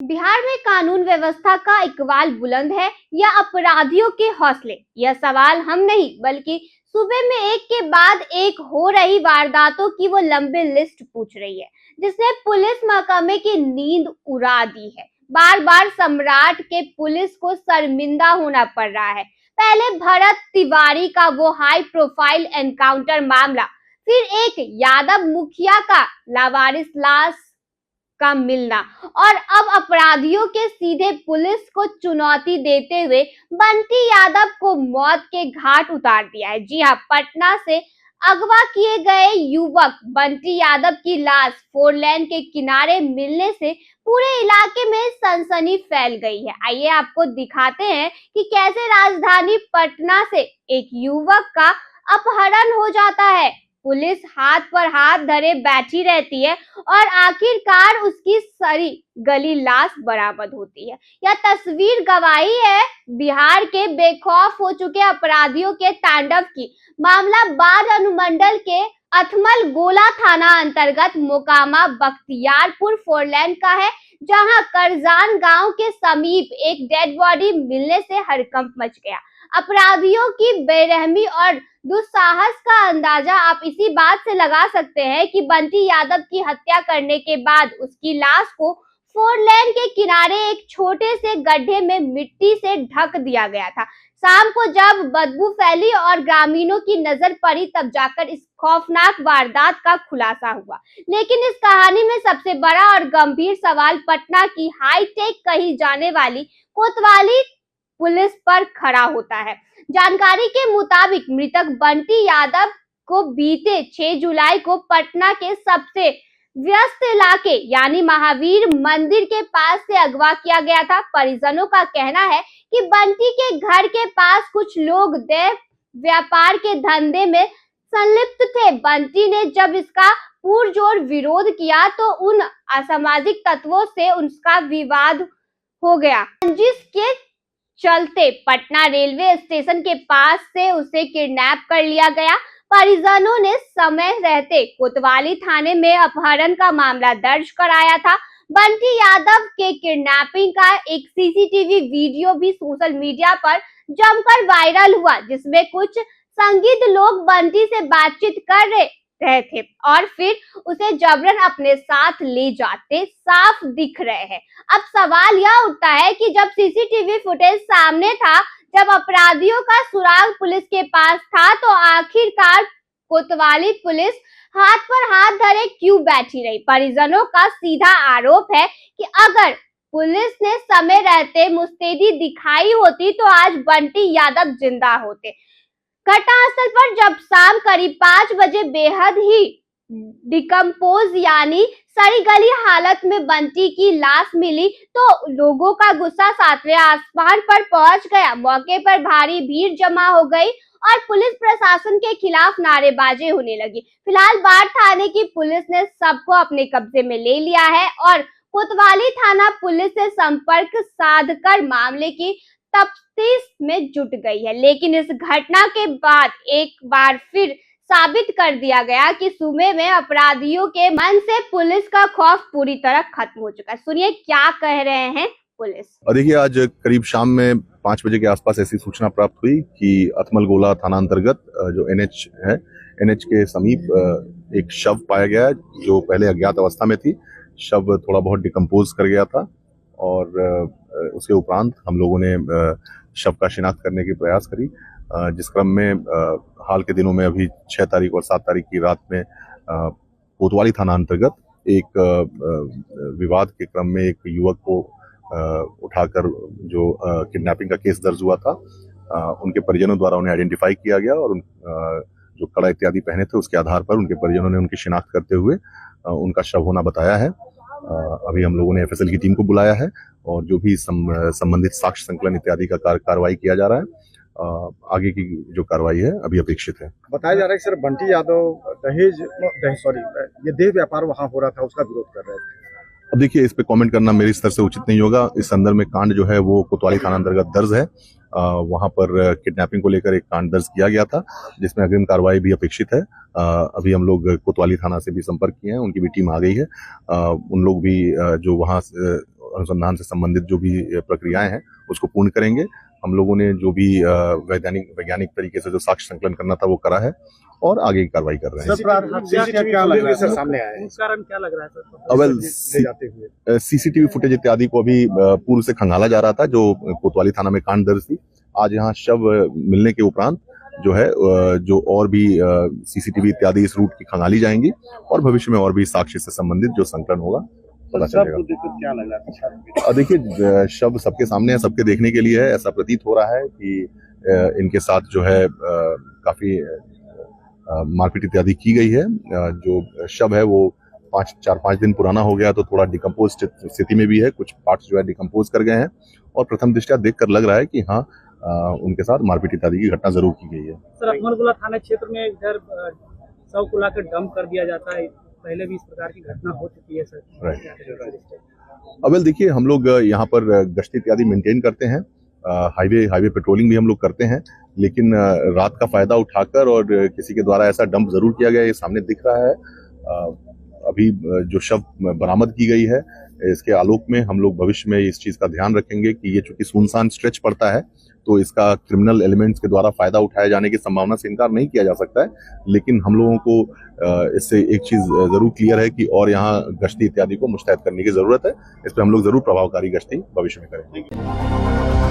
बिहार में कानून व्यवस्था का इकबाल बुलंद है या अपराधियों के हौसले? यह सवाल हम नहीं बल्कि सूबे में एक के बाद एक हो रही वारदातों की वो लंबी लिस्ट पूछ रही है, जिसने पुलिस महकमे की नींद उड़ा दी है। बार बार सम्राट के पुलिस को शर्मिंदा होना पड़ रहा है। पहले भरत तिवारी का वो हाई प्रोफाइल एनकाउंटर मामला, फिर एक यादव मुखिया का लावारिस लाश का मिलना और अब अपराधियों के सीधे पुलिस को चुनौती देते हुए बंटी यादव को मौत के घाट उतार दिया है। जी हां, पटना से अगवा किए गए युवक बंटी यादव की लाश 4 लेन के किनारे मिलने से पूरे इलाके में सनसनी फैल गई है। आइए आपको दिखाते हैं कि कैसे राजधानी पटना से एक युवक का अपहरण हो जाता है, पुलिस हाथ पर हाथ धरे बैठी रहती है और आखिरकार उसकी सड़ी गली लाश बरामद होती है। यह तस्वीर गवाही है बिहार के बेखौफ हो चुके अपराधियों के तांडव की। मामला बाढ़ अनुमंडल के अथमल गोला थाना अंतर्गत मोकामा बख्तियारपुर 4 लेन का है, जहां करजान गांव के समीप एक डेड बॉडी मिलने से हड़कंप मच गया। अपराधियों की बेरहमी और दुस्साहस का अंदाजा आप इसी बात से लगा सकते हैं कि बंटी यादव की हत्या करने के बाद उसकी लाश को 4 लेन के किनारे एक छोटे से गड्ढे में मिट्टी से ढक दिया गया था। शाम को जब बदबू फैली और ग्रामीणों की नजर पड़ी, तब जाकर इस खौफनाक वारदात का खुलासा हुआ। लेकिन इस कहानी में सबसे बड़ा और गंभीर सवाल पटना की हाईटेक कही जाने वाली कोतवाली पुलिस पर खड़ा होता है। जानकारी के मुताबिक मृतक बंटी यादव को बीते 6 जुलाई को पटना के सबसे व्यस्त इलाके यानी महावीर मंदिर के पास से अगवा किया गया था। परिजनों का कहना है कि बंटी के घर के पास कुछ लोग देह व्यापार के धंधे में संलिप्त थे। बंटी ने जब इसका पुरजोर विरोध किया तो उन असामाजिक तत्वों से उसका विवाद हो गया, जिसके चलते पटना रेलवे स्टेशन के पास से उसे किडनैप कर लिया गया। परिजनों ने समय रहते कोतवाली थाने में अपहरण का मामला दर्ज कराया था। बंटी यादव के किडनैपिंग का एक सीसीटीवी वीडियो भी सोशल मीडिया पर जमकर वायरल हुआ, जिसमें कुछ संदिग्ध लोग बंटी से बातचीत कर रहे थे और फिर उसे जबरन अपने साथ ले जाते साफ दिख रहे हैं। अब सवाल यह उठता है कि जब सीसीटीवी फुटेज सामने था, जब अपराधियों का सुराग पुलिस के पास था, तो आखिरकार कोतवाली पुलिस हाथ पर हाथ धरे क्यों बैठी रही? परिजनों का सीधा आरोप है कि अगर पुलिस ने समय रहते मुस्तैदी दिखाई होती तो आज बंटी यादव जिंदा होते। घटनास्थल पर जब शाम करीब 5 बजे बेहद ही डिकम्पोज यानी सड़ी गली हालत में बंटी की लाश मिली, तो लोगों का गुस्सा 7वें आसमान पर पहुंच गया। मौके पर भारी भीड़ जमा हो गई और पुलिस प्रशासन के खिलाफ नारेबाजी होने लगी। फिलहाल बाढ़ थाने की पुलिस ने सबको अपने कब्जे में ले लिया है और कोतवाली थाना पुलिस से संपर्क साधकर मामले की तफ्तीश में जुट गई है। लेकिन इस घटना के बाद एक बार फिर साबित कर दिया गया कि सूबे में अपराधियों के मन से पुलिस का खौफ पूरी तरह खत्म हो चुका है। सुनिए क्या कह रहे हैं पुलिस। देखिए, आज करीब शाम में 5 बजे के आसपास ऐसी सूचना प्राप्त हुई कि अथमल गोला थाना अंतर्गत जो एनएच है, एनएच के समीप एक शव पाया गया जो पहले अज्ञात अवस्था में थी। शव थोड़ा बहुत डिकम्पोज कर गया था और उसके उपरांत हम लोगों ने शव का शिनाख्त करने की प्रयास करी, जिस क्रम में हाल के दिनों में अभी 6 तारीख और 7 तारीख की रात में कोतवाली थाना अंतर्गत एक विवाद के क्रम में एक युवक को उठाकर जो किडनैपिंग का केस दर्ज हुआ था, उनके परिजनों द्वारा उन्हें आइडेंटिफाई किया गया और जो कड़ा इत्यादि पहने थे उसके आधार पर उनके परिजनों ने उनकी शिनाख्त करते हुए उनका शव होना बताया है। अभी हम लोगों ने एफएसएल की टीम को बुलाया है और जो भी संबंधित साक्ष्य संकलन इत्यादि का कार्रवाई किया जा रहा है। आगे की जो कार्रवाई है अभी अपेक्षित है। बताया जा रहा है कि सर बंटी यादव ये देह व्यापार वहां हो रहा था, उसका विरोध कर रहे थे। अब देखिए, इस पे कमेंट करना मेरे स्तर से उचित नहीं होगा। इस संदर्भ में कांड जो है वो कोतवाली थाना अंतर्गत दर्ज है वहां पर किडनैपिंग को लेकर एक कांड दर्ज किया गया था, जिसमें अग्रिम कार्रवाई भी अपेक्षित है। अभी हम लोग कोतवाली थाना से भी संपर्क किए हैं, उनकी भी टीम आ गई है। उन लोग भी जो वहां अनुसंधान से संबंधित जो भी प्रक्रियाएं हैं उसको पूर्ण करेंगे। हम लोगों ने जो भी वैज्ञानिक तरीके से जो साक्ष्य संकलन करना था वो करा है और आगे की कार्रवाई कर रहे हैं। क्या लग रहा है सर, सामने आया है? कारण क्या लग रहा है सर? ले जाते हुए सीसीटीवी फुटेज इत्यादि को अभी पूर्व से खंगाला जा रहा था, जो कोतवाली थाना में कांड दर्ज थी। आज यहाँ शव मिलने के उपरांत जो है जो और भी सीसीटीवी इत्यादि इस रूट की खंगाली जाएंगी और भविष्य में और भी साक्ष्य से संबंधित जो संकलन होगा पता चलेगा। क्या लग रहा है? देखिए, शव सबके सामने है, सबके देखने के लिए है। ऐसा प्रतीत हो रहा है कि इनके साथ जो है काफी मारपीट इत्यादि की गई है। जो शव है वो 4-5 दिन पुराना हो गया, तो थोड़ा डिकम्पोज स्थिति में भी है। कुछ पार्ट्स जो है डिकम्पोज कर गए हैं और प्रथम दृष्टया देखकर लग रहा है कि हाँ, उनके साथ मारपीट इत्यादि की घटना जरूर की गई है। सर, अथमलगोला थाना क्षेत्र में इधर शव को लाकर डंप कर दिया जाता है, पहले भी इस प्रकार की घटना हो चुकी है सर। राइट। देखिए, हम लोग यहाँ पर गश्ती इत्यादि मेंटेन करते हैं, हाईवे पेट्रोलिंग भी हम लोग करते हैं, लेकिन रात का फायदा उठाकर और किसी के द्वारा ऐसा डंप जरूर किया गया, ये सामने दिख रहा है। अभी जो शव बरामद की गई है, इसके आलोक में हम लोग भविष्य में इस चीज का ध्यान रखेंगे कि ये चूंकि सुनसान स्ट्रेच पड़ता है, तो इसका क्रिमिनल एलिमेंट्स के द्वारा फायदा उठाए जाने की संभावना से इनकार नहीं किया जा सकता है। लेकिन हम लोगों को इससे एक चीज जरूर क्लियर है कि और यहाँ गश्ती इत्यादि को मुस्तैद करने की जरूरत है। इस पर हम लोग जरूर प्रभावकारी गश्ती भविष्य में करेंगे।